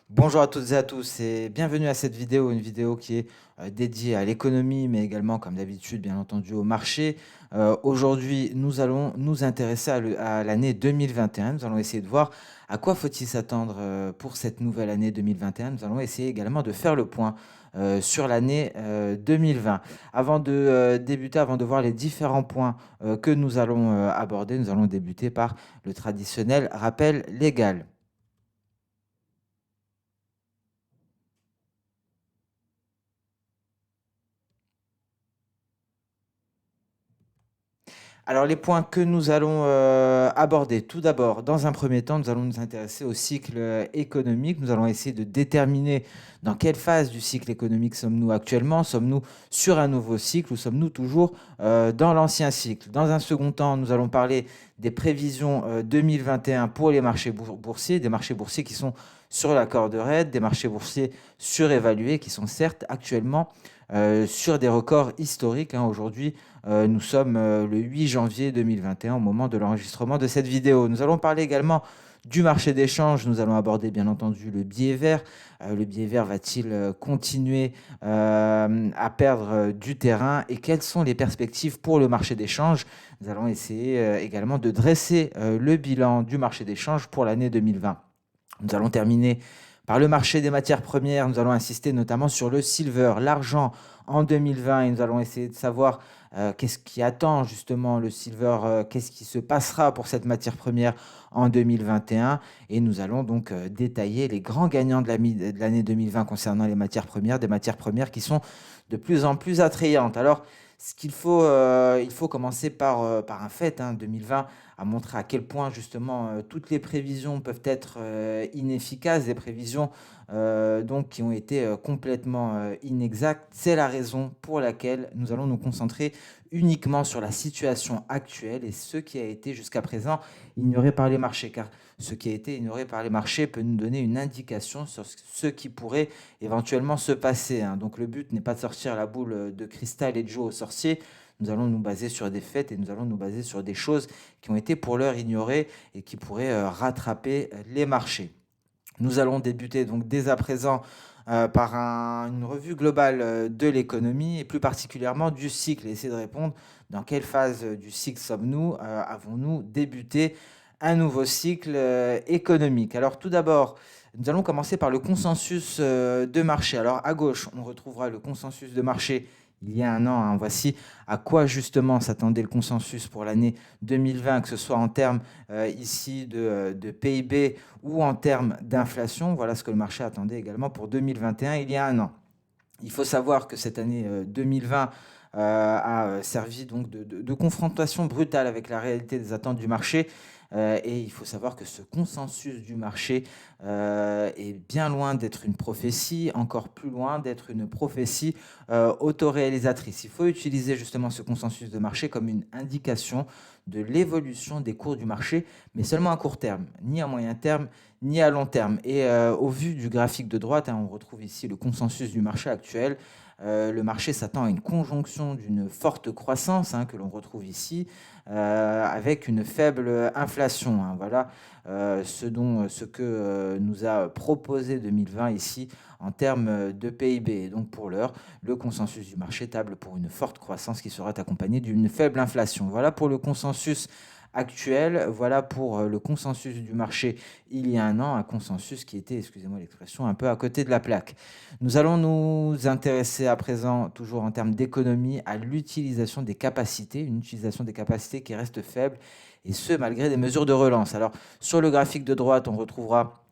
Bonjour à toutes et à tous et bienvenue à cette vidéo, une vidéo qui est dédiée à l'économie, mais également, comme d'habitude, bien entendu, au marché. Aujourd'hui, nous allons nous intéresser à l'année 2021. Nous allons essayer de voir à quoi faut-il s'attendre pour cette nouvelle année 2021. Nous allons essayer également de faire le point sur l'année 2020. Avant de débuter, avant de voir les différents points que nous allons aborder, nous allons débuter par le traditionnel rappel légal. Alors les points que nous allons aborder, tout d'abord, dans un premier temps, nous allons nous intéresser au cycle économique. Nous allons essayer de déterminer dans quelle phase du cycle économique sommes-nous actuellement. Sommes-nous sur un nouveau cycle ou sommes-nous toujours dans l'ancien cycle? Dans un second temps, nous allons parler des prévisions 2021 pour les marchés boursiers, des marchés boursiers qui sont sur la corde raide, des marchés boursiers surévalués qui sont certes actuellement sur des records historiques. Aujourd'hui, nous sommes le 8 janvier 2021 au moment de l'enregistrement de cette vidéo. Nous allons parler également du marché d'échange. Nous allons aborder bien entendu le biais vert. Le biais vert va-t-il continuer à perdre du terrain et quelles sont les perspectives pour le marché d'échange? Nous allons essayer également de dresser le bilan du marché d'échange pour l'année 2020. Nous allons terminer par le marché des matières premières. Nous allons insister notamment sur le silver, l'argent en 2020 et nous allons essayer de savoir qu'est-ce qui attend justement le silver, qu'est-ce qui se passera pour cette matière première en 2021 et nous allons donc détailler les grands gagnants de l'année 2020 concernant les matières premières, des matières premières qui sont de plus en plus attrayantes. Alors, il faut commencer par un fait. 2020 a montré à quel point justement toutes les prévisions peuvent être inefficaces, des prévisions donc qui ont été complètement inexactes. C'est la raison pour laquelle nous allons nous concentrer uniquement sur la situation actuelle et ce qui a été jusqu'à présent ignoré par les marchés, car ce qui a été ignoré par les marchés peut nous donner une indication sur ce qui pourrait éventuellement se passer. Donc le but n'est pas de sortir la boule de cristal et de jouer au sorcier. Nous allons nous baser sur des faits et nous allons nous baser sur des choses qui ont été pour l'heure ignorées et qui pourraient rattraper les marchés. Nous allons débuter donc dès à présent par une revue globale de l'économie et plus particulièrement du cycle et essayer de répondre dans quelle phase du cycle sommes-nous, avons-nous débuté un nouveau cycle économique. Alors tout d'abord, nous allons commencer par le consensus de marché. Alors à gauche, on retrouvera le consensus de marché il y a un an. Voici à quoi justement s'attendait le consensus pour l'année 2020, que ce soit en termes ici de PIB ou en termes d'inflation. Voilà ce que le marché attendait également pour 2021 il y a un an. Il faut savoir que cette année 2020 a servi donc de confrontation brutale avec la réalité des attentes du marché. Et il faut savoir que ce consensus du marché est bien loin d'être une prophétie, encore plus loin d'être une prophétie autoréalisatrice. Il faut utiliser justement ce consensus de marché comme une indication de l'évolution des cours du marché, mais seulement à court terme, ni à moyen terme, ni à long terme. Et au vu du graphique de droite, on retrouve ici le consensus du marché actuel. Le marché s'attend à une conjonction d'une forte croissance que l'on retrouve ici, avec une faible inflation. Voilà ce que nous a proposé 2020 ici en termes de PIB. Et donc pour l'heure, le consensus du marché table pour une forte croissance qui sera accompagnée d'une faible inflation. Voilà pour le consensus actuel, voilà pour le consensus du marché il y a un an, un consensus qui était, excusez-moi l'expression, un peu à côté de la plaque. Nous allons nous intéresser à présent, toujours en termes d'économie, à l'utilisation des capacités, une utilisation des capacités qui reste faible, et ce, malgré des mesures de relance. Alors, sur le graphique de droite, on retrouvera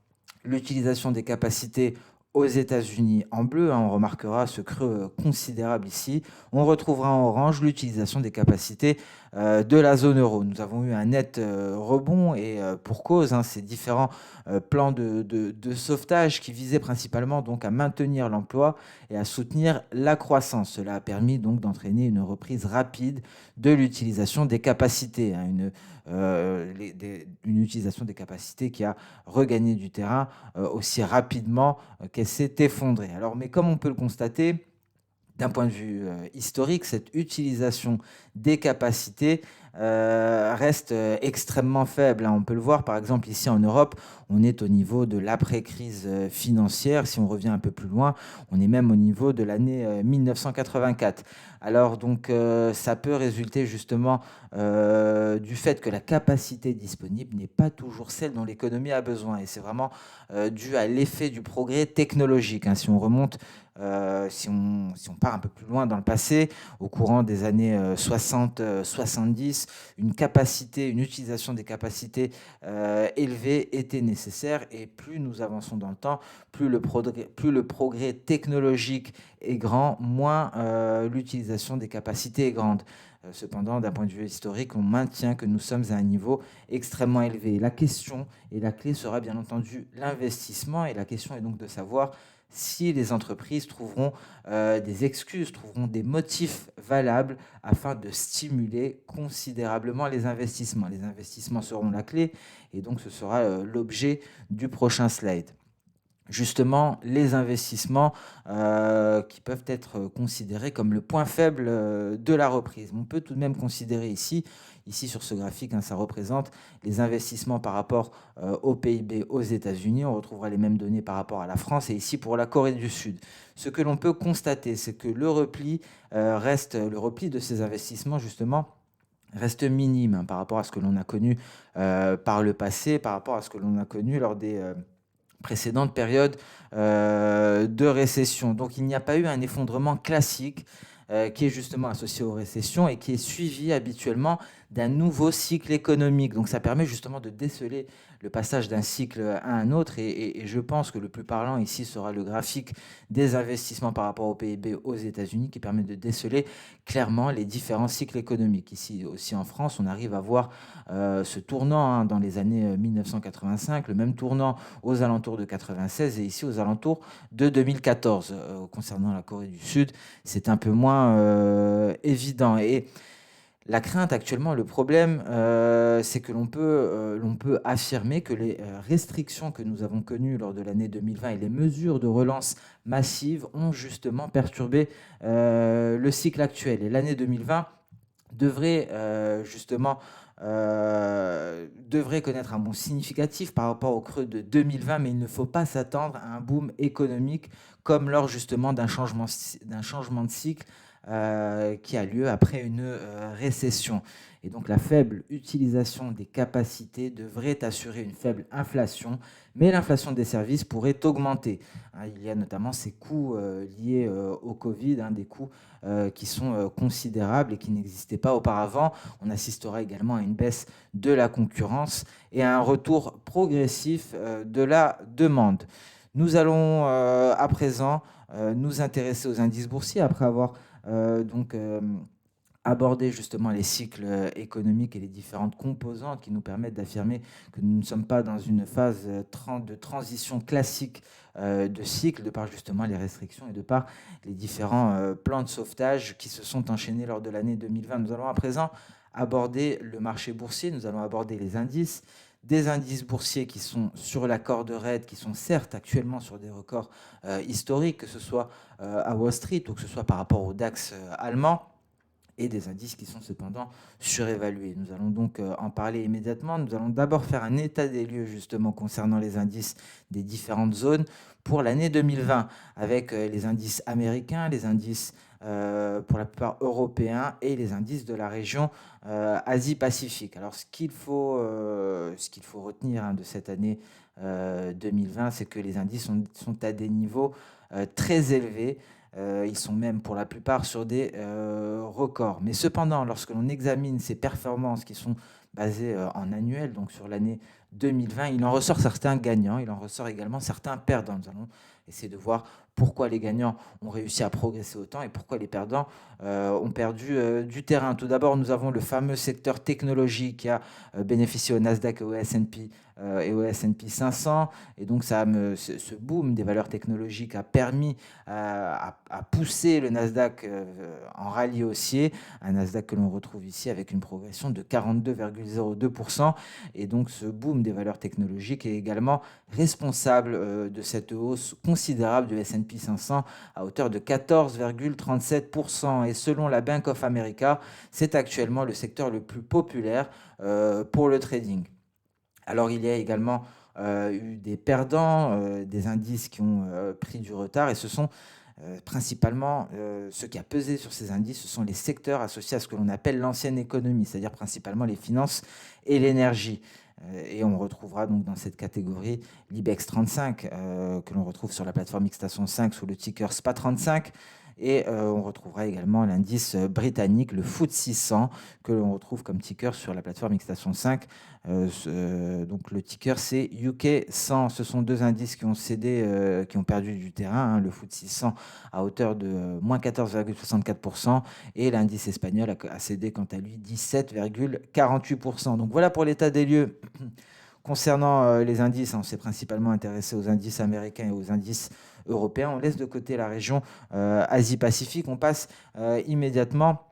l'utilisation des capacités aux États-Unis en bleu, on remarquera ce creux considérable ici. On retrouvera en orange l'utilisation des capacités de la zone euro. Nous avons eu un net rebond et pour cause, ces différents plans de sauvetage qui visaient principalement donc à maintenir l'emploi et à soutenir la croissance. Cela a permis donc d'entraîner une reprise rapide de l'utilisation des capacités, une utilisation des capacités qui a regagné du terrain aussi rapidement qu'elle s'est effondrée. Alors, mais comme on peut le constater, d'un point de vue historique, cette utilisation des capacités reste extrêmement faible, hein. On peut le voir, par exemple, ici en Europe, on est au niveau de l'après-crise financière. Si on revient un peu plus loin, on est même au niveau de l'année 1984. Alors donc, ça peut résulter justement du fait que la capacité disponible n'est pas toujours celle dont l'économie a besoin. Et c'est vraiment dû à l'effet du progrès technologique, hein. Si on remonte, si on part un peu plus loin dans le passé, au courant des années 60, 70, une utilisation des capacités élevée était nécessaire. Et plus nous avançons dans le temps, plus le progrès technologique est grand, moins l'utilisation des capacités est grande. Cependant, d'un point de vue historique, on maintient que nous sommes à un niveau extrêmement élevé. La question et la clé sera bien entendu l'investissement. Et la question est donc de savoir si les entreprises trouveront des excuses, trouveront des motifs valables afin de stimuler considérablement les investissements. Les investissements seront la clé et donc ce sera l'objet du prochain slide. Justement, les investissements qui peuvent être considérés comme le point faible de la reprise. On peut tout de même considérer ici sur ce graphique, hein, ça représente les investissements par rapport au PIB aux États-Unis. On retrouvera les mêmes données par rapport à la France et ici pour la Corée du Sud. Ce que l'on peut constater, c'est que le repli de ces investissements, justement, reste minime, hein, par rapport à ce que l'on a connu par le passé, par rapport à ce que l'on a connu lors des précédentes périodes de récession. Donc il n'y a pas eu un effondrement classique qui est justement associé aux récessions et qui est suivi habituellement d'un nouveau cycle économique. Donc ça permet justement de déceler le passage d'un cycle à un autre et je pense que le plus parlant ici sera le graphique des investissements par rapport au PIB aux États-Unis qui permet de déceler clairement les différents cycles économiques. Ici aussi en France, on arrive à voir ce tournant, hein, dans les années 1985, le même tournant aux alentours de 96 et ici aux alentours de 2014. Concernant la Corée du Sud, c'est un peu moins évident. Et la crainte actuellement, le problème, c'est que l'on peut affirmer que les restrictions que nous avons connues lors de l'année 2020 et les mesures de relance massive ont justement perturbé le cycle actuel. Et l'année 2020 devrait justement devrait connaître un bond significatif par rapport au creux de 2020, mais il ne faut pas s'attendre à un boom économique comme lors justement d'un changement de cycle qui a lieu après une récession. Et donc la faible utilisation des capacités devrait assurer une faible inflation, mais l'inflation des services pourrait augmenter, hein. Il y a notamment ces coûts liés au Covid, hein, des coûts qui sont considérables et qui n'existaient pas auparavant. On assistera également à une baisse de la concurrence et à un retour progressif de la demande. Nous allons à présent nous intéresser aux indices boursiers après avoir aborder justement les cycles économiques et les différentes composantes qui nous permettent d'affirmer que nous ne sommes pas dans une phase de transition classique de cycle, de par justement les restrictions et de par les différents plans de sauvetage qui se sont enchaînés lors de l'année 2020. Nous allons à présent aborder le marché boursier, nous allons aborder les indices, des indices boursiers qui sont sur la corde raide, qui sont certes actuellement sur des records historiques, que ce soit à Wall Street ou que ce soit par rapport au DAX allemand, et des indices qui sont cependant surévalués. Nous allons donc en parler immédiatement. Nous allons d'abord faire un état des lieux justement concernant les indices des différentes zones pour l'année 2020, avec les indices américains, les indices pour la plupart européens et les indices de la région Asie-Pacifique. Alors ce qu'il faut retenir, hein, de cette année 2020, c'est que les indices sont à des niveaux très élevés. Ils sont même pour la plupart sur des records. Mais cependant, lorsque l'on examine ces performances qui sont basées en annuel, donc sur l'année 2020, il en ressort certains gagnants, il en ressort également certains perdants. Nous allons essayer de voir pourquoi les gagnants ont réussi à progresser autant et pourquoi les perdants ont perdu du terrain. Tout d'abord, nous avons le fameux secteur technologique qui a bénéficié au Nasdaq et au S&P 500. Et donc, ce boom des valeurs technologiques a permis à pousser le Nasdaq en rallye haussier, un Nasdaq que l'on retrouve ici avec une progression de 42,02%. Et donc, ce boom des valeurs technologiques est également responsable de cette hausse considérable considérable du S&P 500 à hauteur de 14,37%. Et selon la Bank of America, c'est actuellement le secteur le plus populaire pour le trading. Alors, il y a également eu des perdants, des indices qui ont pris du retard, et ce sont principalement, ce qui a pesé sur ces indices, ce sont les secteurs associés à ce que l'on appelle l'ancienne économie, c'est-à-dire principalement les finances et l'énergie. Et on retrouvera donc dans cette catégorie l'IBEX 35, que l'on retrouve sur la plateforme Xstation 5 sous le ticker SPA35. Et on retrouvera également l'indice britannique, le FTSE 100, que l'on retrouve comme ticker sur la plateforme Xstation 5. Donc le ticker, c'est UK 100. Ce sont deux indices qui ont cédé, qui ont perdu du terrain. Le FTSE 100 à hauteur de moins 14,64%, et l'indice espagnol a cédé quant à lui 17,48%. Donc voilà pour l'état des lieux. Concernant les indices, on s'est principalement intéressé aux indices américains et aux indices européens. On laisse de côté la région Asie-Pacifique. On passe immédiatement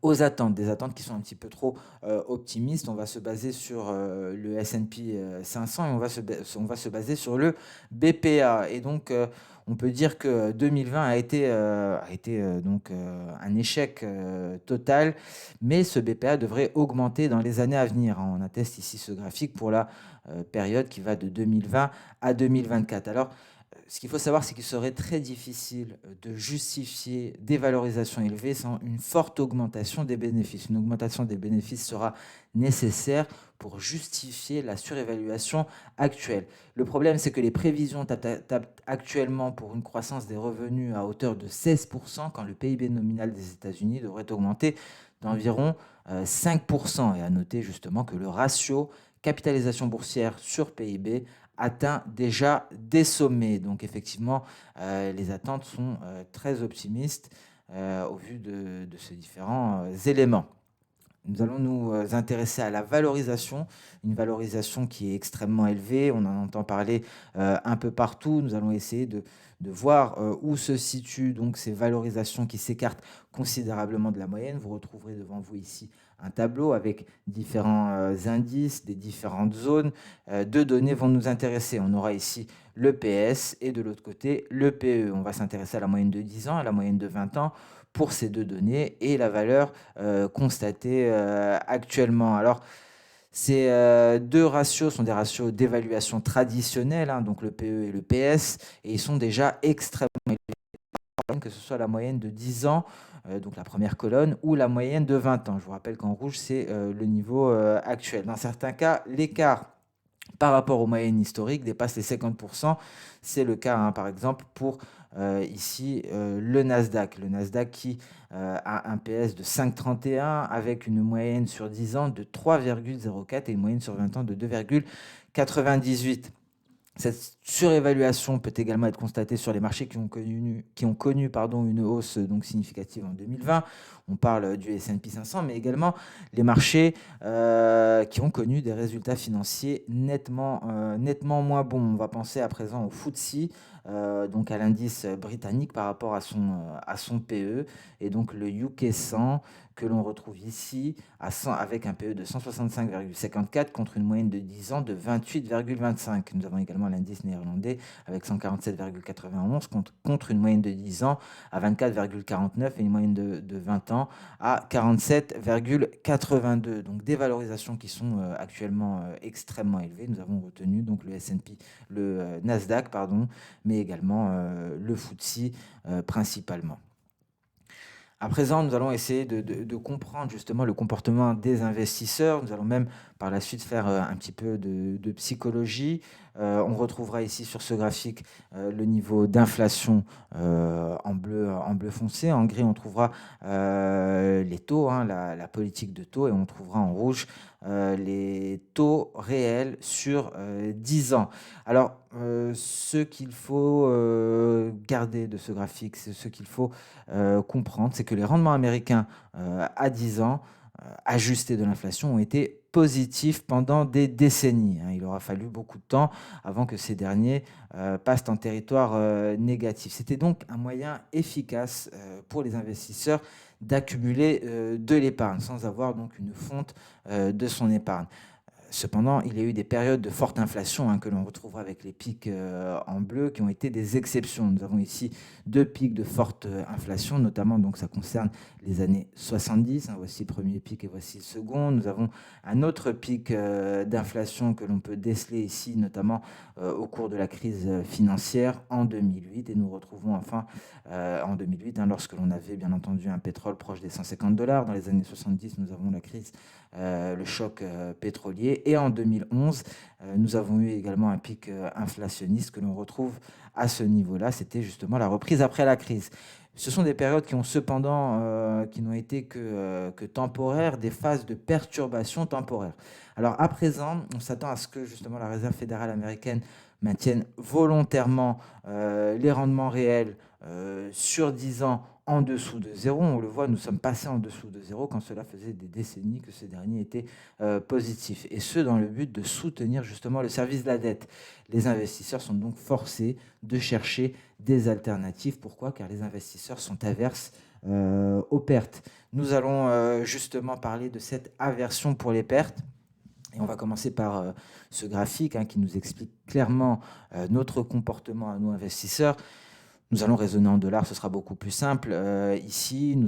aux attentes, des attentes qui sont un petit peu trop optimistes. On va se baser sur le S&P 500 et on va se baser sur le BPA. Et donc, on peut dire que 2020 a été un échec total, mais ce BPA devrait augmenter dans les années à venir. On atteste ici ce graphique pour la période qui va de 2020 à 2024. Alors, ce qu'il faut savoir, c'est qu'il serait très difficile de justifier des valorisations élevées sans une forte augmentation des bénéfices. Une augmentation des bénéfices sera nécessaire pour justifier la surévaluation actuelle. Le problème, c'est que les prévisions tapent actuellement pour une croissance des revenus à hauteur de 16%, quand le PIB nominal des États-Unis devrait augmenter d'environ 5%. Et à noter justement que le ratio capitalisation boursière sur PIB atteint déjà des sommets. Donc effectivement, les attentes sont très optimistes au vu de ces différents éléments. Nous allons nous intéresser à la valorisation, une valorisation qui est extrêmement élevée. On en entend parler un peu partout. Nous allons essayer de voir où se situent donc ces valorisations qui s'écartent considérablement de la moyenne. Vous retrouverez devant vous ici un tableau avec différents indices des différentes zones. Deux données vont nous intéresser. On aura ici le PS et de l'autre côté le PE. On va s'intéresser à la moyenne de 10 ans, à la moyenne de 20 ans pour ces deux données et la valeur constatée actuellement. Alors, ces deux ratios sont des ratios d'évaluation traditionnels, donc le PE et le PS, et ils sont déjà extrêmement élevés, que ce soit la moyenne de 10 ans, donc la première colonne, ou la moyenne de 20 ans. Je vous rappelle qu'en rouge, c'est le niveau actuel. Dans certains cas, l'écart par rapport aux moyennes historiques dépasse les 50%. C'est le cas, par exemple, pour ici le Nasdaq. Le Nasdaq qui a un PS de 5,31 avec une moyenne sur 10 ans de 3,04 et une moyenne sur 20 ans de 2,98. Cette surévaluation peut également être constatée sur les marchés qui ont connu une hausse donc significative en 2020. On parle du S&P 500, mais également les marchés qui ont connu des résultats financiers nettement moins bons. On va penser à présent au FTSE, donc à l'indice britannique par rapport à son PE, et donc le UK 100 que l'on retrouve ici à 100, avec un PE de 165,54 contre une moyenne de 10 ans de 28,25. Nous avons également l'indice néerlandais avec 147,91 contre une moyenne de 10 ans à 24,49 et une moyenne de 20 ans à 47,82. Donc des valorisations qui sont actuellement extrêmement élevées. Nous avons retenu donc le S&P, le Nasdaq, pardon, mais également le FTSE principalement. À présent, nous allons essayer de comprendre justement le comportement des investisseurs. Nous allons même par la suite faire un petit peu de psychologie. On retrouvera ici sur ce graphique le niveau d'inflation en bleu foncé. En gris, on trouvera les taux, la politique de taux, et on trouvera en rouge les taux réels sur 10 ans. Alors, ce qu'il faut garder de ce graphique, c'est ce qu'il faut comprendre, c'est que les rendements américains à 10 ans, ajustés de l'inflation, ont été positifs pendant des décennies. Il aura fallu beaucoup de temps avant que ces derniers passent en territoire négatif. C'était donc un moyen efficace pour les investisseurs d'accumuler de l'épargne sans avoir donc une fonte de son épargne. Cependant, il y a eu des périodes de forte inflation que l'on retrouvera avec les pics en bleu qui ont été des exceptions. Nous avons ici deux pics de forte inflation, notamment, donc ça concerne les années 70. Voici le premier pic et voici le second. Nous avons un autre pic d'inflation que l'on peut déceler ici, notamment au cours de la crise financière en 2008. Et nous retrouvons enfin en 2008, lorsque l'on avait bien entendu un pétrole proche des $150. Dans les années 70, nous avons la crise, le choc pétrolier. Et en 2011, nous avons eu également un pic inflationniste que l'on retrouve à ce niveau-là. C'était justement la reprise après la crise. Ce sont des périodes qui ont cependant, qui n'ont été que temporaires, des phases de perturbation temporaire. Alors à présent, on s'attend à ce que justement la Réserve fédérale américaine maintienne volontairement les rendements réels sur 10 ans en dessous de zéro. On le voit, nous sommes passés en dessous de zéro quand cela faisait des décennies que ces derniers étaient positifs. Et ce, dans le but de soutenir justement le service de la dette. Les investisseurs sont donc forcés de chercher des alternatives. Pourquoi ? Car les investisseurs sont averses aux pertes. Nous allons justement parler de cette aversion pour les pertes. Et on va commencer par ce graphique qui nous explique clairement notre comportement à nos investisseurs. Nous allons raisonner en dollars, ce sera beaucoup plus simple. Ici,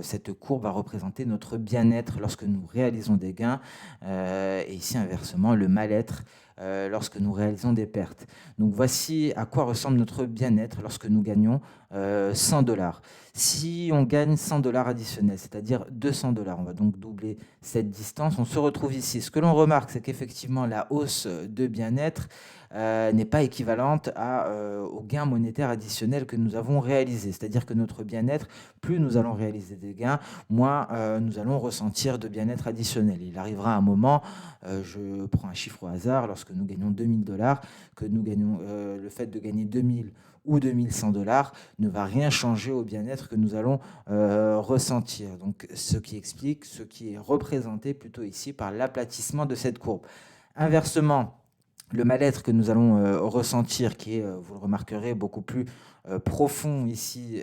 cette courbe va représenter notre bien-être lorsque nous réalisons des gains. Et ici, inversement, le mal-être lorsque nous réalisons des pertes. Donc voici à quoi ressemble notre bien-être lorsque nous gagnons $100. Si on gagne $100 additionnels, c'est-à-dire $200, on va donc doubler cette distance, on se retrouve ici. Ce que l'on remarque, c'est qu'effectivement, la hausse de bien-être n'est pas équivalente au gain monétaire additionnel que nous avons réalisé. C'est-à-dire que notre bien-être, plus nous allons réaliser des gains, moins nous allons ressentir de bien-être additionnel. Il arrivera un moment, je prends un chiffre au hasard, lorsque nous gagnons $2000, que nous gagnons le fait de gagner 2000 ou $2100 ne va rien changer au bien-être que nous allons ressentir. Donc, ce qui explique, ce qui est représenté plutôt ici par l'aplatissement de cette courbe. Inversement, le mal-être que nous allons ressentir, qui est, vous le remarquerez, beaucoup plus profond ici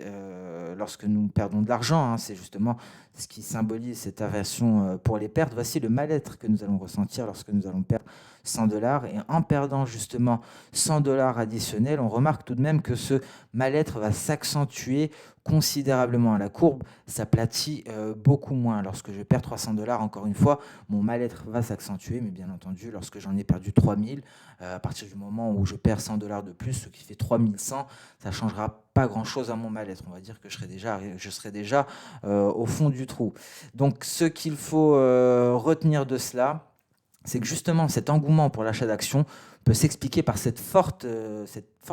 lorsque nous perdons de l'argent, c'est justement ce qui symbolise cette aversion pour les pertes. Voici le mal-être que nous allons ressentir lorsque nous allons perdre $100. Et en perdant justement $100 additionnels, on remarque tout de même que ce mal-être va s'accentuer considérablement. La courbe s'aplatit beaucoup moins. Lorsque je perds $300, encore une fois, mon mal-être va s'accentuer, mais bien entendu, lorsque j'en ai perdu 3000, à partir du moment où je perds $100 de plus, ce qui fait 3100, ça ne changera pas grand-chose à mon mal-être. On va dire que je serai déjà au fond du trou. Donc, ce qu'il faut retenir de cela, c'est que justement cet engouement pour l'achat d'actions peut s'expliquer par cette forte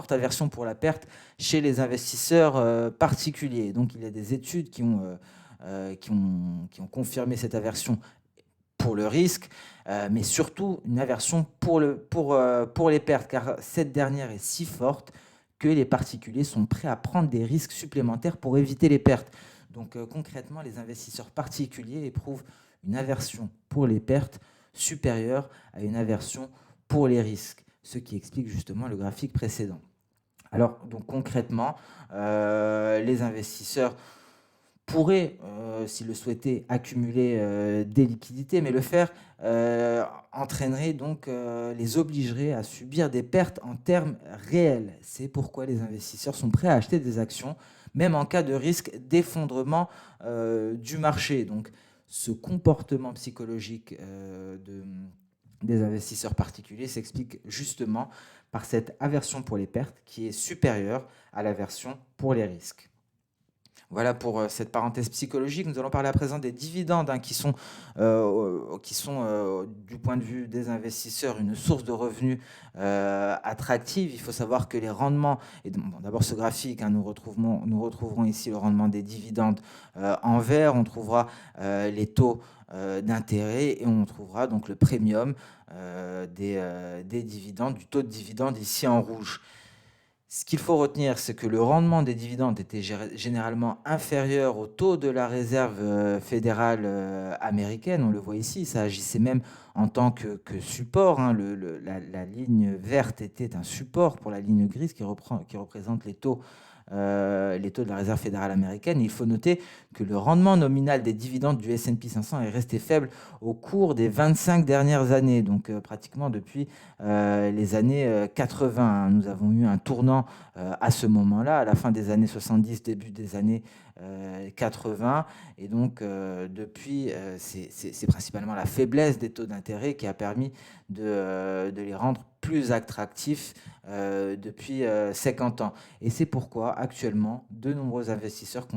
aversion pour la perte chez les investisseurs particuliers. Donc il y a des études qui ont confirmé cette aversion pour le risque, mais surtout une aversion pour les pertes, car cette dernière est si forte que les particuliers sont prêts à prendre des risques supplémentaires pour éviter les pertes. Donc concrètement, les investisseurs particuliers éprouvent une aversion pour les pertes supérieure à une aversion pour les risques, ce qui explique justement le graphique précédent. Alors, donc concrètement, les investisseurs pourraient, s'ils le souhaitaient, accumuler des liquidités, mais le faire entraînerait donc, les obligerait à subir des pertes en termes réels. C'est pourquoi les investisseurs sont prêts à acheter des actions, même en cas de risque d'effondrement du marché. Donc, ce comportement psychologique des investisseurs particuliers s'explique justement par cette aversion pour les pertes qui est supérieure à l'aversion pour les risques. Voilà pour cette parenthèse psychologique. Nous allons parler à présent des dividendes qui sont du point de vue des investisseurs une source de revenus attractive. Il faut savoir que les rendements, et d'abord ce graphique, nous retrouverons ici le rendement des dividendes en vert, on trouvera les taux d'intérêt et on trouvera donc le premium des dividendes, du taux de dividende ici en rouge. Ce qu'il faut retenir, c'est que le rendement des dividendes était généralement inférieur au taux de la réserve fédérale américaine. On le voit ici, ça agissait même en tant que support. La ligne verte était un support pour la ligne grise qui représente les taux les taux de la Réserve fédérale américaine. Il faut noter que le rendement nominal des dividendes du S&P 500 est resté faible au cours des 25 dernières années, donc pratiquement depuis les années 80. Hein. Nous avons eu un tournant à ce moment-là, à la fin des années 70, début des années 80. Et donc, depuis, c'est principalement la faiblesse des taux d'intérêt qui a permis de les rendre plus attractifs depuis 50 ans. Et c'est pourquoi, actuellement, de nombreux investisseurs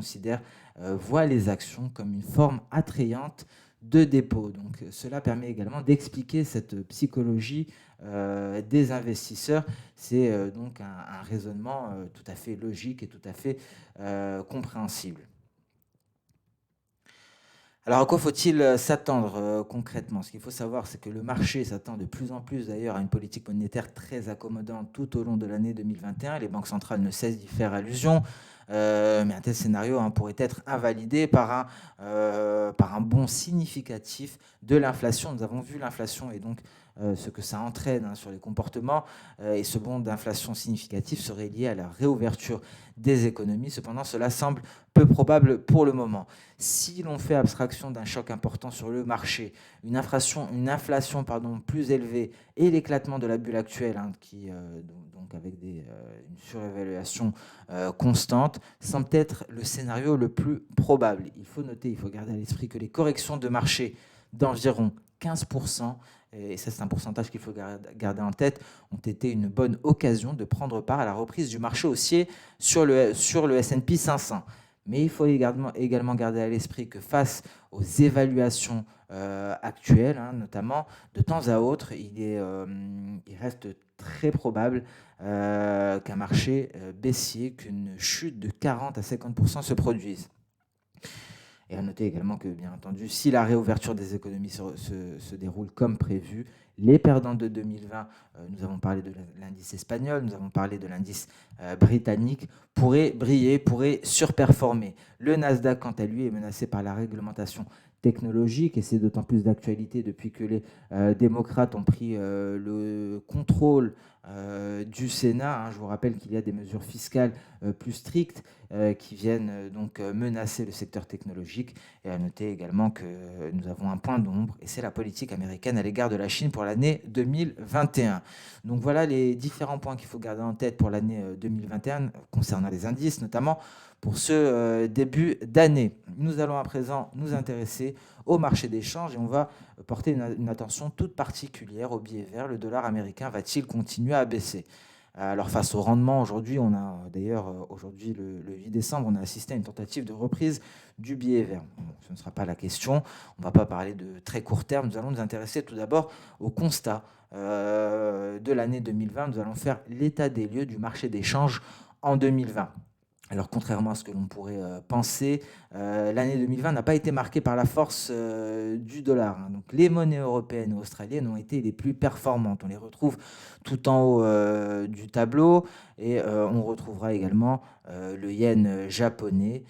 voient les actions comme une forme attrayante de dépôt. Donc, cela permet également d'expliquer cette psychologie des investisseurs. C'est donc un raisonnement tout à fait logique et tout à fait compréhensible. Alors, à quoi faut-il s'attendre concrètement? Ce qu'il faut savoir, c'est que le marché s'attend de plus en plus d'ailleurs à une politique monétaire très accommodante tout au long de l'année 2021. Les banques centrales ne cessent d'y faire allusion, mais un tel scénario pourrait être invalidé par un bond significatif de l'inflation. Nous avons vu l'inflation et donc ce que ça entraîne sur les comportements, et ce bond d'inflation significatif serait lié à la réouverture des économies. Cependant, cela semble peu probable pour le moment. Si l'on fait abstraction d'un choc important sur le marché, une inflation plus élevée et l'éclatement de la bulle actuelle, donc avec une surévaluation constante, semble être le scénario le plus probable. Il faut garder à l'esprit que les corrections de marché d'environ 15%, et ça c'est un pourcentage qu'il faut garder en tête, ont été une bonne occasion de prendre part à la reprise du marché haussier sur le S&P 500. Mais il faut également garder à l'esprit que face aux évaluations actuelles, notamment, de temps à autre, il reste très probable qu'un marché baissier, qu'une chute de 40 à 50% se produise. Et à noter également que, bien entendu, si la réouverture des économies se déroule comme prévu, les perdants de 2020, nous avons parlé de l'indice espagnol, nous avons parlé de l'indice britannique, pourraient briller, pourraient surperformer. Le Nasdaq, quant à lui, est menacé par la réglementation technologique, et c'est d'autant plus d'actualité depuis que les démocrates ont pris le contrôle du Sénat. Je vous rappelle qu'il y a des mesures fiscales plus strictes qui viennent donc menacer le secteur technologique. Et à noter également que nous avons un point d'ombre, et c'est la politique américaine à l'égard de la Chine pour l'année 2021. Donc voilà les différents points qu'il faut garder en tête pour l'année 2021 concernant les indices, notamment pour ce début d'année. Nous allons à présent nous intéresser au marché des changes, et on va porter une attention toute particulière au billet vert. Le dollar américain va-t-il continuer à baisser? Alors face au rendement, aujourd'hui, on a d'ailleurs, aujourd'hui le 8 décembre, on a assisté à une tentative de reprise du billet vert. Bon, ce ne sera pas la question, on ne va pas parler de très court terme, nous allons nous intéresser tout d'abord au constat de l'année 2020. Nous allons faire l'état des lieux du marché des changes en 2020. Alors, contrairement à ce que l'on pourrait penser, l'année 2020 n'a pas été marquée par la force du dollar. Donc, les monnaies européennes et australiennes ont été les plus performantes. On les retrouve tout en haut du tableau, et on retrouvera également le yen japonais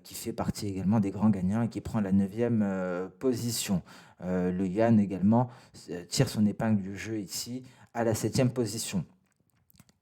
qui fait partie également des grands gagnants et qui prend la 9e position. Le yen également tire son épingle du jeu ici à la 7e position.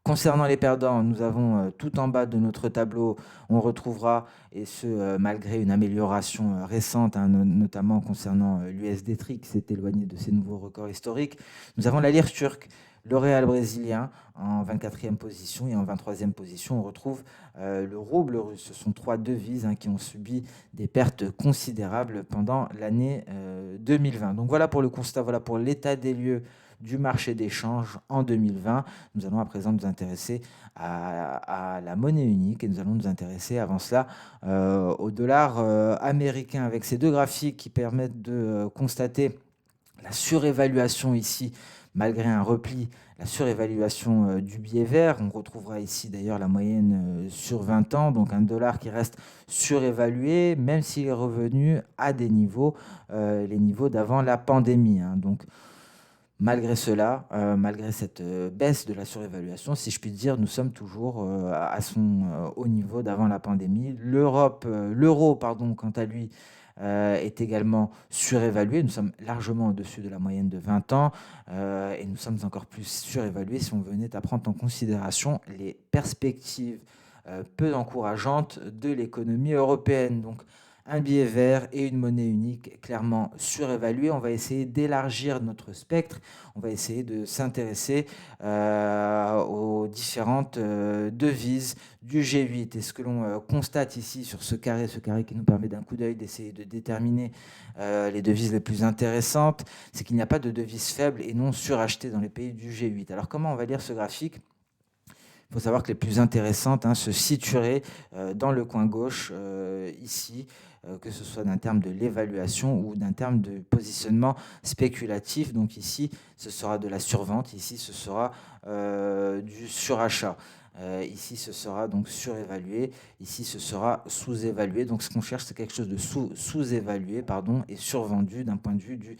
Concernant les perdants, nous avons tout en bas de notre tableau, on retrouvera, et ce malgré une amélioration récente, notamment concernant l'USD qui s'est éloigné de ses nouveaux records historiques. Nous avons la lire turque, le réal brésilien en 24e position, et en 23e position, on retrouve le rouble russe. Ce sont 3 devises qui ont subi des pertes considérables pendant l'année 2020. Donc voilà pour le constat, voilà pour l'état des lieux du marché des changes en 2020. Nous allons à présent nous intéresser à la monnaie unique, et nous allons nous intéresser avant cela au dollar américain, avec ces deux graphiques qui permettent de constater la surévaluation ici, malgré un repli, la surévaluation du billet vert. On retrouvera ici d'ailleurs la moyenne sur 20 ans, donc un dollar qui reste surévalué, même s'il est revenu à des niveaux, les niveaux d'avant la pandémie. Donc, malgré cela, malgré cette baisse de la surévaluation, si je puis dire, nous sommes toujours à son haut niveau d'avant la pandémie. L'euro, quant à lui, est également surévalué. Nous sommes largement au-dessus de la moyenne de 20 ans, et nous sommes encore plus surévalués si on venait à prendre en considération les perspectives peu encourageante de l'économie européenne. Donc, un billet vert et une monnaie unique clairement surévaluée. On va essayer d'élargir notre spectre. On va essayer de s'intéresser aux différentes devises du G8. Et ce que l'on constate ici sur ce carré qui nous permet d'un coup d'œil d'essayer de déterminer les devises les plus intéressantes, c'est qu'il n'y a pas de devises faibles et non surachetées dans les pays du G8. Alors comment on va lire ce graphique ? Il faut savoir que les plus intéressantes se situeraient dans le coin gauche, ici, que ce soit d'un terme de l'évaluation ou d'un terme de positionnement spéculatif. Donc ici, ce sera de la survente, ici, ce sera du surachat. Ici, ce sera donc surévalué. Ici, ce sera sous-évalué. Donc, ce qu'on cherche, c'est quelque chose de sous-évalué, et survendu d'un point de vue du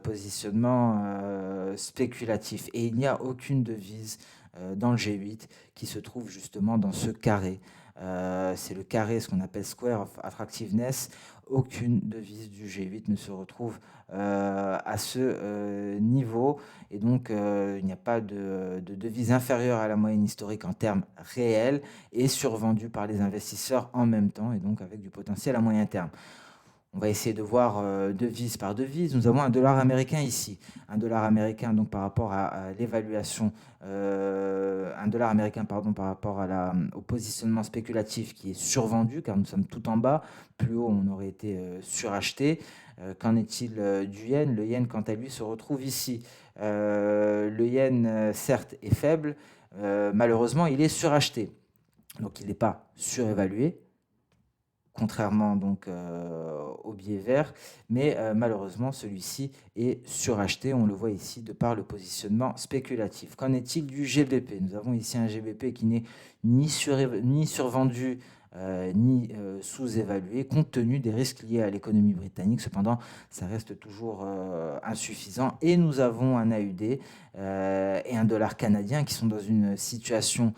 positionnement spéculatif. Et il n'y a aucune devise dans le G8 qui se trouve justement dans ce carré. C'est le carré, ce qu'on appelle Square of Attractiveness. Aucune devise du G8 ne se retrouve à ce niveau. Et donc, il n'y a pas de devise inférieure à la moyenne historique en termes réels et survendue par les investisseurs en même temps, et donc avec du potentiel à moyen terme. On va essayer de voir devise par devise. Nous avons un dollar américain ici. Un dollar américain donc par rapport à l'évaluation, un dollar américain pardon, par rapport au positionnement spéculatif qui est survendu, car nous sommes tout en bas. Plus haut, on aurait été suracheté. Qu'en est-il du yen ? Le yen, quant à lui, se retrouve ici. Le yen, certes, est faible. Malheureusement, il est suracheté. Donc, il n'est pas surévalué, contrairement donc au billet vert, mais malheureusement celui-ci est suracheté, on le voit ici de par le positionnement spéculatif. Qu'en est-il du GBP ? Nous avons ici un GBP qui n'est ni survendu ni sous-évalué, compte tenu des risques liés à l'économie britannique. Cependant, ça reste toujours insuffisant. Et nous avons un AUD et un dollar canadien qui sont dans une situation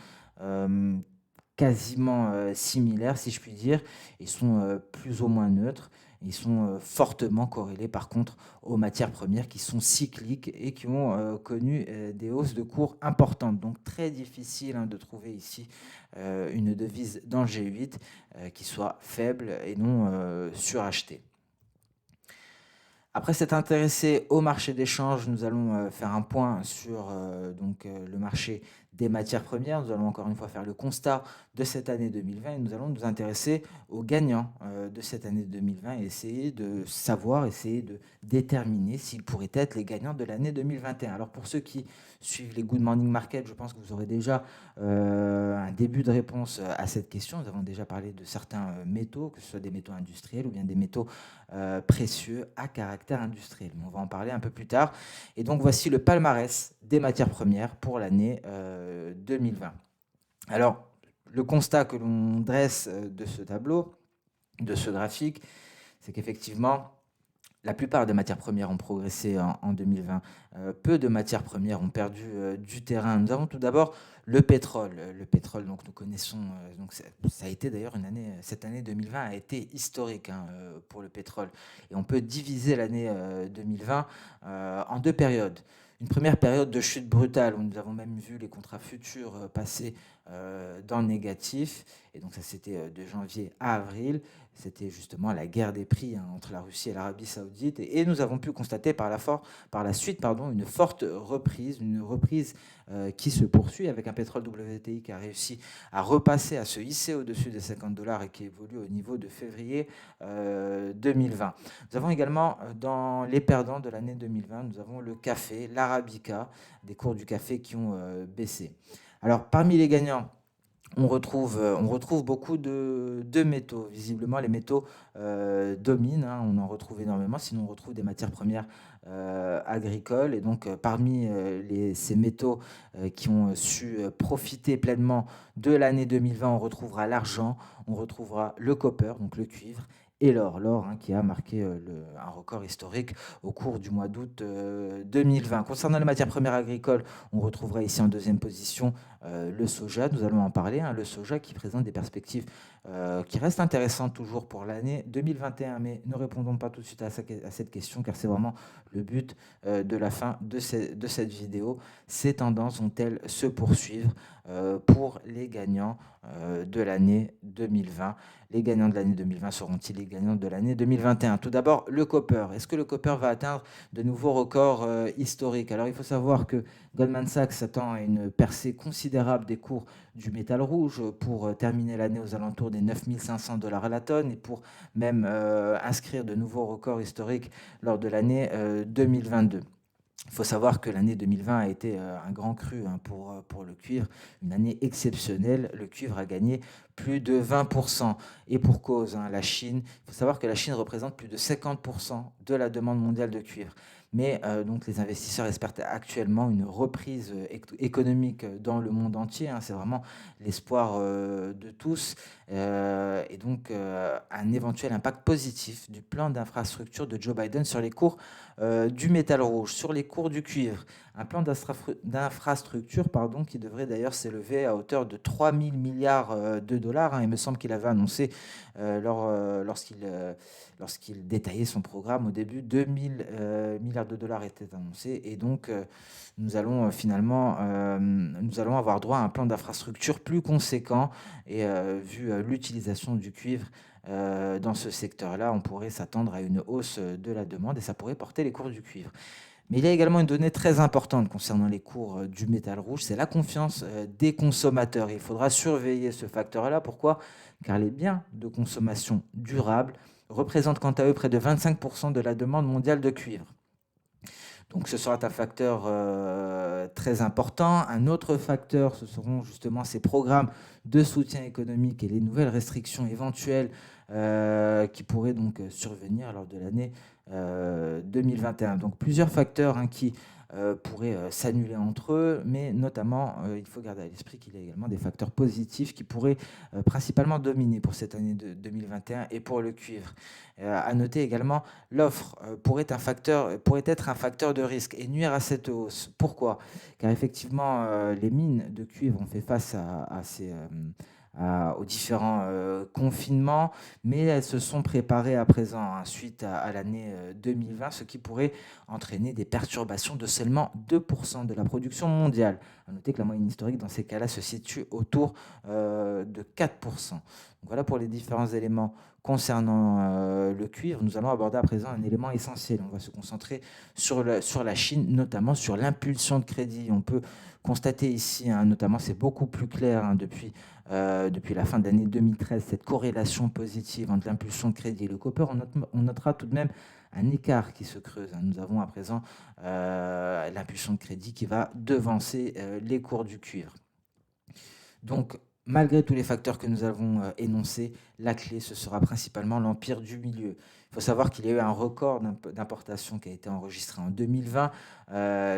quasiment similaires, si je puis dire. Ils sont plus ou moins neutres. Ils sont fortement corrélés, par contre, aux matières premières qui sont cycliques et qui ont connu des hausses de cours importantes. Donc, très difficile de trouver ici une devise dans le G8 qui soit faible et non surachetée. Après s'être intéressé au marché d'échange, nous allons faire un point sur le marché des matières premières. Nous allons encore une fois faire le constat de cette année 2020 et nous allons nous intéresser aux gagnants de cette année 2020 et essayer de savoir, essayer de déterminer s'ils pourraient être les gagnants de l'année 2021. Alors pour ceux qui suivent les Good Morning Market, je pense que vous aurez déjà un début de réponse à cette question. Nous avons déjà parlé de certains métaux, que ce soit des métaux industriels ou bien des métaux précieux à caractère industriel. Mais on va en parler un peu plus tard. Et donc voici le palmarès des matières premières pour l'année 2020. Alors, le constat que l'on dresse de ce tableau, de ce graphique, c'est qu'effectivement, la plupart des matières premières ont progressé en 2020. Peu de matières premières ont perdu du terrain. Nous avons tout d'abord le pétrole. Le pétrole, donc nous connaissons, donc ça a été d'ailleurs cette année 2020 a été historique pour le pétrole. Et on peut diviser l'année 2020 en deux périodes. Une première période de chute brutale où nous avons même vu les contrats futurs passer dans le négatif. Et donc ça, c'était de janvier à avril. C'était justement la guerre des prix entre la Russie et l'Arabie Saoudite. Et nous avons pu constater par la suite une forte reprise, qui se poursuit avec un pétrole WTI qui a réussi à repasser, à se hisser au-dessus des $50 et qui évolue au niveau de février 2020. Nous avons également, dans les perdants de l'année 2020, nous avons le café, l'arabica, des cours du café qui ont baissé. Alors, parmi les gagnants, on retrouve beaucoup de métaux. Visiblement, les métaux dominent. On en retrouve énormément. Sinon, on retrouve des matières premières agricoles. Et donc, parmi ces métaux qui ont su profiter pleinement de l'année 2020, on retrouvera l'argent, on retrouvera le copper, donc le cuivre, et l'or qui a marqué un record historique au cours du mois d'août 2020. Concernant les matières premières agricoles, on retrouvera ici en deuxième position le soja, nous allons en parler, le soja qui présente des perspectives qui restent intéressantes toujours pour l'année 2021, mais ne répondons pas tout de suite à cette question car c'est vraiment le but de la fin de cette vidéo. Ces tendances vont-elles se poursuivre pour les gagnants de l'année 2020. Les gagnants de l'année 2020 seront-ils les gagnants de l'année 2021? Tout d'abord, le copper. Est-ce que le copper va atteindre de nouveaux records historiques? Alors, il faut savoir que Goldman Sachs s'attend à une percée considérable des cours du métal rouge pour terminer l'année aux alentours des 9 500 dollars à la tonne et pour même inscrire de nouveaux records historiques lors de l'année 2022. Il faut savoir que l'année 2020 a été un grand cru pour le cuivre, une année exceptionnelle. Le cuivre a gagné plus de 20%. Et pour cause, la Chine, il faut savoir que la Chine représente plus de 50% de la demande mondiale de cuivre. Mais donc les investisseurs espèrent actuellement une reprise économique dans le monde entier. C'est vraiment l'espoir de tous. Et donc un éventuel impact positif du plan d'infrastructure de Joe Biden sur les cours du métal rouge, sur les cours du cuivre. Un plan d'infrastructure qui devrait d'ailleurs s'élever à hauteur de 3 000 milliards de dollars. Il me semble qu'il avait annoncé lorsqu'il détaillait son programme au début, 2 000 milliards de dollars étaient annoncés. Et donc, nous allons finalement avoir droit à un plan d'infrastructure plus conséquent. Et vu l'utilisation du cuivre dans ce secteur-là, on pourrait s'attendre à une hausse de la demande et ça pourrait porter les cours du cuivre. Mais il y a également une donnée très importante concernant les cours du métal rouge, c'est la confiance des consommateurs. Il faudra surveiller ce facteur-là. Pourquoi? Car les biens de consommation durable représentent quant à eux près de 25% de la demande mondiale de cuivre. Donc ce sera un facteur très important. Un autre facteur, ce seront justement ces programmes de soutien économique et les nouvelles restrictions éventuelles qui pourraient donc survenir lors de l'année 2021. Donc plusieurs facteurs qui pourraient s'annuler entre eux, mais notamment, il faut garder à l'esprit qu'il y a également des facteurs positifs qui pourraient principalement dominer pour cette année de 2021 et pour le cuivre. À noter également, l'offre pourrait être un facteur de risque et nuire à cette hausse. Pourquoi? Car effectivement, les mines de cuivre ont fait face aux différents confinements, mais elles se sont préparées à présent suite à l'année 2020, ce qui pourrait entraîner des perturbations de seulement 2% de la production mondiale. À noter que la moyenne historique dans ces cas-là se situe autour de 4%. Donc voilà pour les différents éléments concernant le cuivre. Nous allons aborder à présent un élément essentiel. On va se concentrer sur la Chine, notamment sur l'impulsion de crédit. On peut constater ici, notamment c'est beaucoup plus clair depuis la fin de l'année 2013, cette corrélation positive entre l'impulsion de crédit et le copper. On notera tout de même un écart qui se creuse. Nous avons à présent l'impulsion de crédit qui va devancer les cours du cuivre. Donc, malgré tous les facteurs que nous avons énoncés, la clé, ce sera principalement l'empire du milieu. Il faut savoir qu'il y a eu un record d'importation qui a été enregistré en 2020.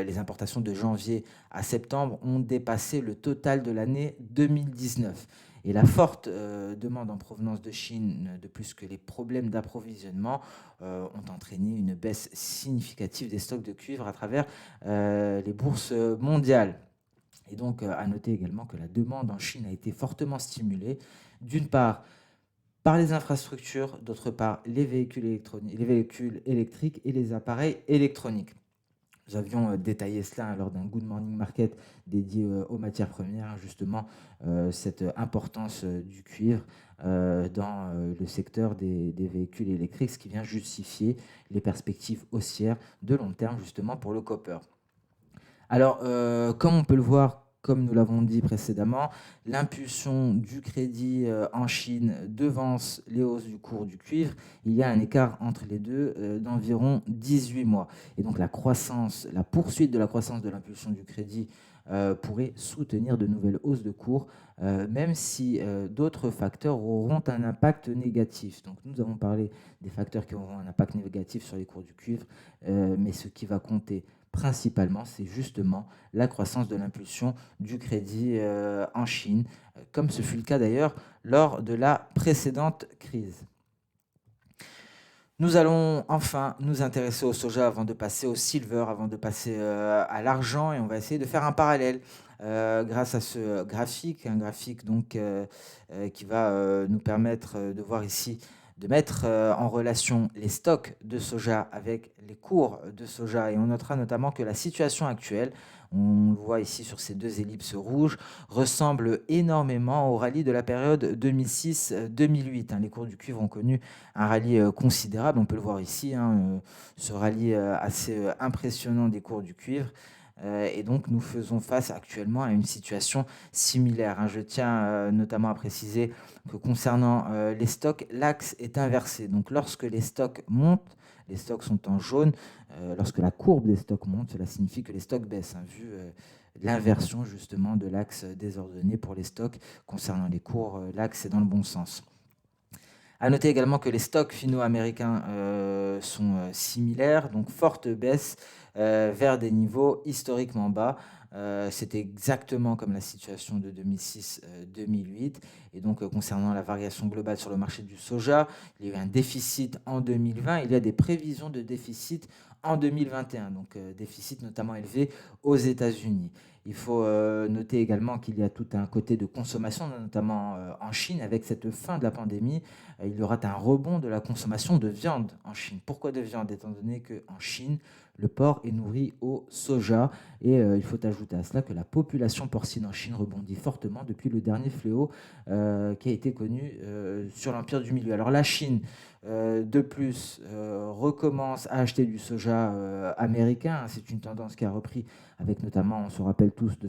Les importations de janvier à septembre ont dépassé le total de l'année 2019. Et la forte demande en provenance de Chine, de plus que les problèmes d'approvisionnement, ont entraîné une baisse significative des stocks de cuivre à travers les bourses mondiales. Et donc, à noter également que la demande en Chine a été fortement stimulée, d'une part par les infrastructures, d'autre part les véhicules électriques et les appareils électroniques. Nous avions détaillé cela lors d'un Good Morning Market dédié aux matières premières, justement cette importance du cuivre dans le secteur des véhicules électriques, ce qui vient justifier les perspectives haussières de long terme justement pour le copper. Alors, comme on peut le voir, comme nous l'avons dit précédemment, l'impulsion du crédit en Chine devance les hausses du cours du cuivre. Il y a un écart entre les deux d'environ 18 mois. Et donc la poursuite de la croissance de l'impulsion du crédit pourrait soutenir de nouvelles hausses de cours, même si d'autres facteurs auront un impact négatif. Donc nous avons parlé des facteurs qui auront un impact négatif sur les cours du cuivre, mais ce qui va compter principalement, c'est justement la croissance de l'impulsion du crédit en Chine, comme ce fut le cas d'ailleurs lors de la précédente crise. Nous allons enfin nous intéresser au soja avant de passer au silver, avant de passer à l'argent, et on va essayer de faire un parallèle grâce à ce graphique, un graphique donc qui va nous permettre de voir ici de mettre en relation les stocks de soja avec les cours de soja. Et on notera notamment que la situation actuelle, on le voit ici sur ces deux ellipses rouges, ressemble énormément au rallye de la période 2006-2008. Les cours du cuivre ont connu un rallye considérable, on peut le voir ici, ce rallye assez impressionnant des cours du cuivre. Et donc, nous faisons face actuellement à une situation similaire. Je tiens notamment à préciser que concernant les stocks, l'axe est inversé. Donc, lorsque les stocks montent, les stocks sont en jaune. Lorsque la courbe des stocks monte, cela signifie que les stocks baissent, vu l'inversion justement de l'axe désordonné pour les stocks. Concernant les cours, l'axe est dans le bon sens. À noter également que les stocks finaux américains sont similaires, donc forte baisse vers des niveaux historiquement bas. C'était exactement comme la situation de 2006-2008. Et donc, concernant la variation globale sur le marché du soja, il y a eu un déficit en 2020. Il y a des prévisions de déficit en 2021, donc déficit notamment élevé aux États-Unis. Il faut noter également qu'il y a tout un côté de consommation, notamment en Chine. Avec cette fin de la pandémie, il y aura un rebond de la consommation de viande en Chine. Pourquoi de viande? Étant donné qu'en Chine, le porc est nourri au soja. Et il faut ajouter à cela que la population porcine en Chine rebondit fortement depuis le dernier fléau qui a été connu sur l'Empire du Milieu. Alors la Chine, de plus, recommence à acheter du soja américain. C'est une tendance qui a repris avec notamment, on se rappelle tous de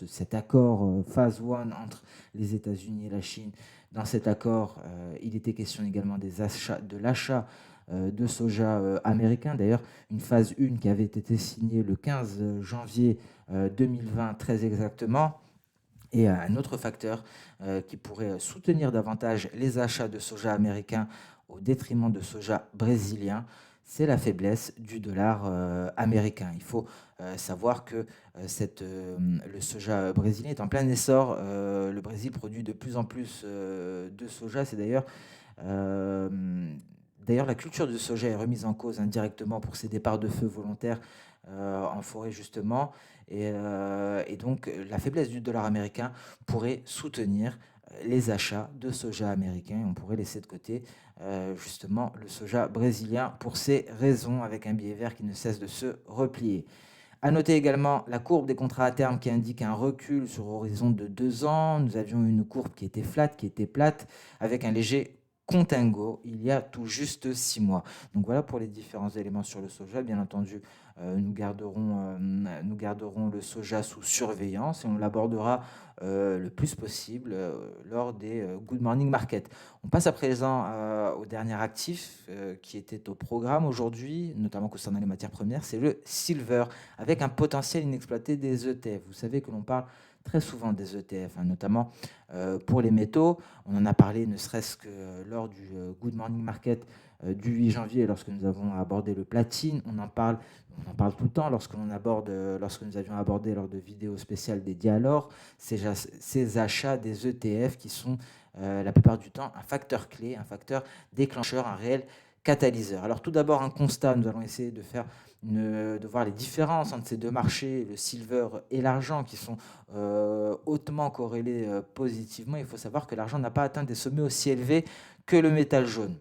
cet accord phase 1 entre les États-Unis et la Chine. Dans cet accord, il était question également de l'achat de soja américain. D'ailleurs, une phase 1 qui avait été signée le 15 janvier 2020, très exactement. Et un autre facteur qui pourrait soutenir davantage les achats de soja américain au détriment de soja brésilien, c'est la faiblesse du dollar américain. Il faut savoir que le soja brésilien est en plein essor. Le Brésil produit de plus en plus de soja. C'est d'ailleurs la culture du soja est remise en cause indirectement pour ses départs de feu volontaires en forêt justement. Et donc la faiblesse du dollar américain pourrait soutenir les achats de soja américain. Et on pourrait laisser de côté justement le soja brésilien pour ces raisons, avec un billet vert qui ne cesse de se replier. À noter également la courbe des contrats à terme qui indique un recul sur horizon de 2 ans. Nous avions une courbe qui était plate, avec un léger contango il y a tout juste 6 mois. Donc voilà pour les différents éléments sur le soja. Bien entendu, nous garderons le soja sous surveillance et on l'abordera le plus possible lors des Good Morning Market. On passe à présent au dernier actif qui était au programme aujourd'hui, notamment concernant les matières premières, c'est le silver, avec un potentiel inexploité des ETF. Vous savez que l'on parle très souvent des ETF, notamment pour les métaux. On en a parlé ne serait-ce que lors du Good Morning Market du 8 janvier, lorsque nous avons abordé le platine. On en parle tout le temps lorsque nous avions abordé lors de vidéos spéciales dédiées à l'or, ces achats des ETF qui sont la plupart du temps un facteur clé, un facteur déclencheur, un réel catalyseur. Alors tout d'abord un constat, nous allons essayer de voir les différences entre ces deux marchés, le silver et l'argent, qui sont hautement corrélés positivement. Il faut savoir que l'argent n'a pas atteint des sommets aussi élevés que le métal jaune.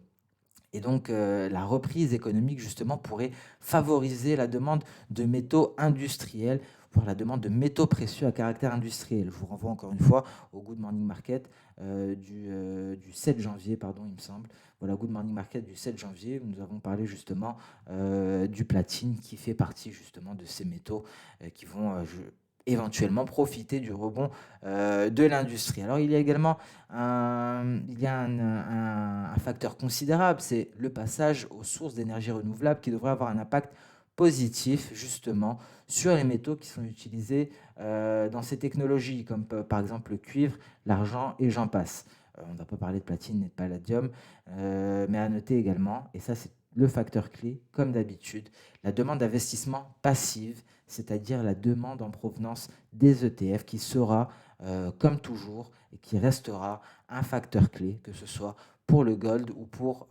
Et donc, la reprise économique, justement, pourrait favoriser la demande de métaux industriels, voire la demande de métaux précieux à caractère industriel. Je vous renvoie encore une fois au Good Morning Market du 7 janvier, il me semble. Voilà, Good Morning Market du 7 janvier, où nous avons parlé justement du platine, qui fait partie justement de ces métaux qui vont éventuellement profiter du rebond de l'industrie. Alors il y a également un facteur considérable, c'est le passage aux sources d'énergie renouvelable qui devrait avoir un impact positif justement sur les métaux qui sont utilisés dans ces technologies, comme par exemple le cuivre, l'argent et j'en passe. On ne va pas parler de platine et de palladium, mais à noter également, et ça c'est le facteur clé, comme d'habitude, la demande d'investissement passive, c'est-à-dire la demande en provenance des ETF qui sera, comme toujours, et qui restera un facteur clé, que ce soit pour le gold ou pour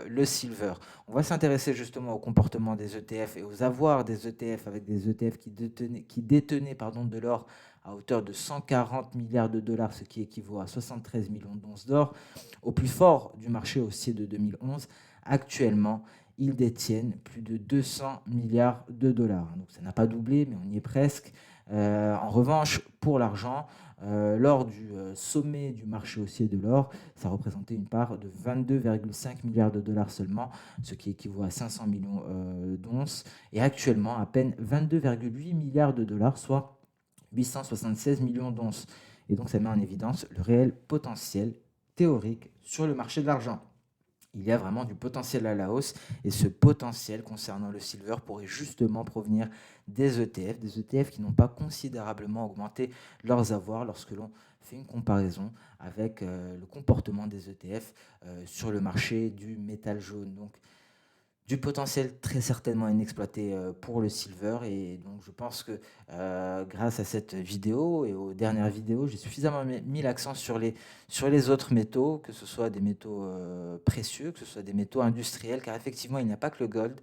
le silver. On va s'intéresser justement au comportement des ETF et aux avoirs des ETF, avec des ETF qui détenaient de l'or à hauteur de 140 milliards de dollars, ce qui équivaut à 73 millions d'onces d'or, au plus fort du marché haussier de 2011. Actuellement, ils détiennent plus de 200 milliards de dollars. Donc ça n'a pas doublé, mais on y est presque. En revanche, pour l'argent, lors du sommet du marché haussier de l'or, ça représentait une part de 22,5 milliards de dollars seulement, ce qui équivaut à 500 millions d'onces, et actuellement à peine 22,8 milliards de dollars, soit 876 millions d'onces. Et donc ça met en évidence le réel potentiel théorique sur le marché de l'argent. Il y a vraiment du potentiel à la hausse, et ce potentiel concernant le silver pourrait justement provenir des ETF qui n'ont pas considérablement augmenté leurs avoirs lorsque l'on fait une comparaison avec le comportement des ETF sur le marché du métal jaune. Donc du potentiel très certainement inexploité pour le silver, et donc je pense que grâce à cette vidéo et aux dernières vidéos, j'ai suffisamment mis l'accent sur les autres métaux, que ce soit des métaux précieux, que ce soit des métaux industriels, car effectivement il n'y a pas que le gold,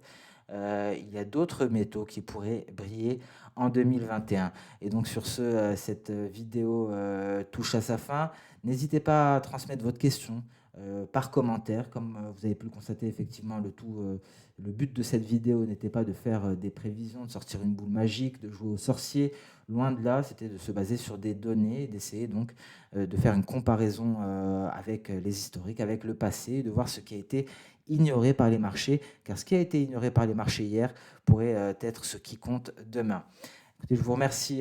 il y a d'autres métaux qui pourraient briller en 2021. Et donc sur ce, cette vidéo touche à sa fin. N'hésitez pas à transmettre votre question par commentaire. Comme vous avez pu le constater, effectivement, le but de cette vidéo n'était pas de faire des prévisions, de sortir une boule magique, de jouer au sorcier. Loin de là, c'était de se baser sur des données, d'essayer donc de faire une comparaison avec les historiques, avec le passé, de voir ce qui a été ignoré par les marchés, car ce qui a été ignoré par les marchés hier pourrait être ce qui compte demain. Écoutez, je vous remercie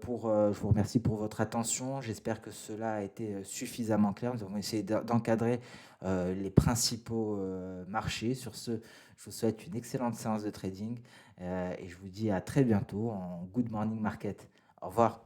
pour votre attention. J'espère que cela a été suffisamment clair. Nous avons essayé d'encadrer les principaux marchés. Sur ce, je vous souhaite une excellente séance de trading et je vous dis à très bientôt en Good Morning Market. Au revoir.